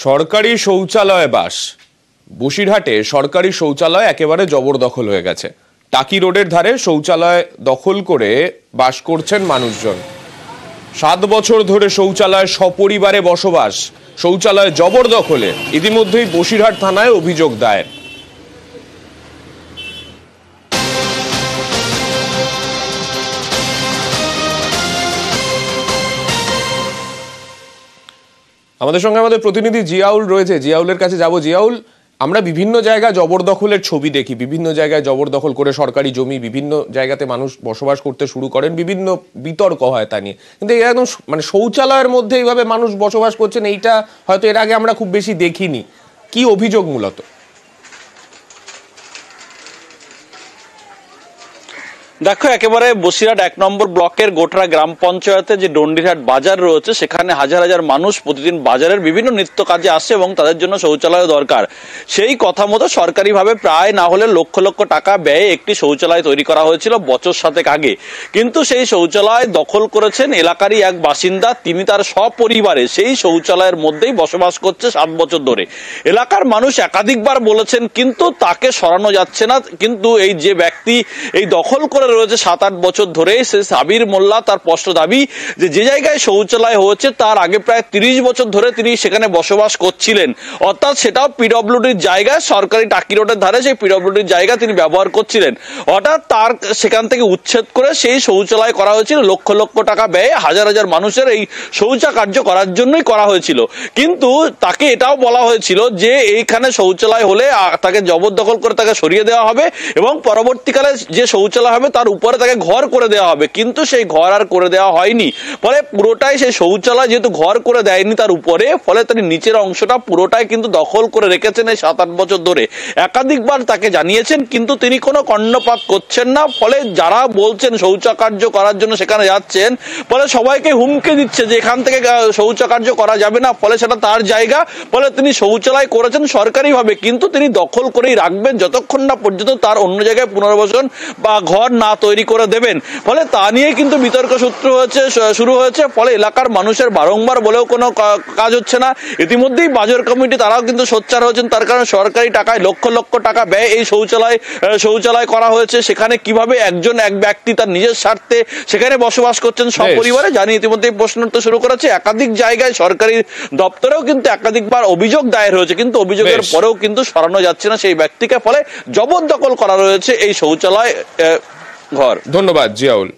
সরকারি শৌচালয় বাস বসিরহাটে সরকারি শৌচালয় একেবারে জবরদখল হয়ে গেছে। টাকি রোডের ধারে শৌচালয় দখল করে বাস করছেন মানুষজন। 7 বছর ধরে শৌচালয় সপরিবারে বসবাস, শৌচালয় জবরদখলে ইতিমধ্যেই বসিরহাট থানায় অভিযোগ দায়ের। আমাদের সঙ্গে আমাদের প্রতিনিধি জিয়াউল রয়েছে, জিয়াউলের কাছে যাব। জিয়াউল, আমরা বিভিন্ন জায়গায় জবরদখলের ছবি দেখি, বিভিন্ন জায়গায় জবরদখল করে সরকারি জমি বিভিন্ন জায়গাতে মানুষ বসবাস করতে শুরু করেন, বিভিন্ন বিতর্ক হয় তা নিয়ে। কিন্তু একদম শৌচালয়ের মধ্যে এইভাবে মানুষ বসবাস করছেন, এইটা হয়তো এর আগে আমরা খুব বেশি দেখিনি। কি অভিযোগ মূলত? দেখো, একেবারে বসিরহাট 1 নম্বর ব্লকের গোটরা গ্রাম পঞ্চায়েতে যে ডন্ডিরহাট বাজার রয়েছে, সেখানে হাজার হাজার মানুষ প্রতিদিন বাজারের বিভিন্ন নিত্য কাজে আসে এবং তাদের জন্য শৌচালয় দরকার। সেই কথা মতো সরকারিভাবে প্রায় না হলে লক্ষ লক্ষ টাকা ব্যয়ে একটি শৌচালয় তৈরি করা হয়েছিল বছর 7 আগে। কিন্তু সেই শৌচালয় দখল করেছেন এলাকারই এক বাসিন্দা। তিনি তার সপরিবারে সেই শৌচালয়ের মধ্যেই বসবাস করছে 7 বছর ধরে। এলাকার মানুষ একাধিকবার বলেছেন, কিন্তু তাকে সরানো যাচ্ছে না। কিন্তু এই যে ব্যক্তি এই দখল করে রয়েছে 7-8 বছর ধরে, সে সাবির মোল্লা, তার স্পষ্ট দাবি যে জায়গায় শৌচালয় হয়েছে তার আগে প্রায় 30 বছর ধরে তিনি সেখানে বসবাস করছিলেন। অর্থাৎ সেটাও পিডব্লিউডির জায়গায়, সরকারি টাকি রোডের ধারে সেই পিডব্লিউডির জায়গা তিনি ব্যবহার করছিলেন। অর্থাৎ তার সেখান থেকে উচ্ছেদ করে সেই শৌচালয় করা হয়েছিল লক্ষ লক্ষ টাকা ব্যয়ে, হাজার হাজার মানুষের এই শৌচা কার্য করার জন্যই করা হয়েছিল। কিন্তু তাকে এটাও বলা হয়েছিল যে এইখানে শৌচালয় হলে তাকে জবরদখল করে তাকে সরিয়ে দেওয়া হবে এবং পরবর্তীকালে যে শৌচালয় হবে তার উপরে তাকে ঘর করে দেওয়া হবে। কিন্তু সেই ঘর আর করে দেওয়া হয়নি। ফলে পুরোটাই সেই শৌচালয় যেহেতু ঘর করে দেয়নি তার উপরে, ফলে তিনি নিচের অংশটা পুরোটাই কিন্তু দখল করে রেখেছেন এই 7-8 বছর ধরে। একাধিকবার তাকে জানিয়েছেন, কিন্তু তিনি কোনো কর্ণপাত করছেন না। ফলে যারা বলছেন শৌচাকার্য করার জন্য সেখানে যাচ্ছেন, ফলে সবাইকে হুমকি দিচ্ছে যে এখান থেকে শৌচাকার্য করা যাবে না, ফলে সেটা তার জায়গা। ফলে তিনি শৌচালয় করেছেন সরকারিভাবে, কিন্তু তিনি দখল করেই রাখবেন যতক্ষণ না পর্যন্ত তার অন্য জায়গায় পুনর্বাসন বা ঘর না তৈরি করে দেবেন। ফলে তা নিয়ে কিন্তু বিতর্ক শুরু হয়েছে। ফলে এলাকার মানুষের বারংবার বলেও কোনো কাজ হচ্ছে না। ইতিমধ্যেই বাজার কমিটি তারাও কিন্তু সোচ্চার হয়েছেন, তার কারণে সরকারি টাকায় লক্ষ লক্ষ টাকা ব্যয় এই শৌচালয় করা হয়েছে। সেখানে কিভাবে এক ব্যক্তি তার নিজের স্বার্থে সেখানে বসবাস করছেন সপরিবারে জানিয়ে ইতিমধ্যেই প্রশ্ন উঠতে শুরু করেছে। একাধিক জায়গায় সরকারি দপ্তরেও কিন্তু একাধিকবার অভিযোগ দায়ের হয়েছে, কিন্তু অভিযোগের পরেও কিন্তু সরানো যাচ্ছে না সেই ব্যক্তিকে। ফলে জবরদখল করা রয়েছে এই শৌচালয় ঘর। ধন্যবাদ জিয়াউল।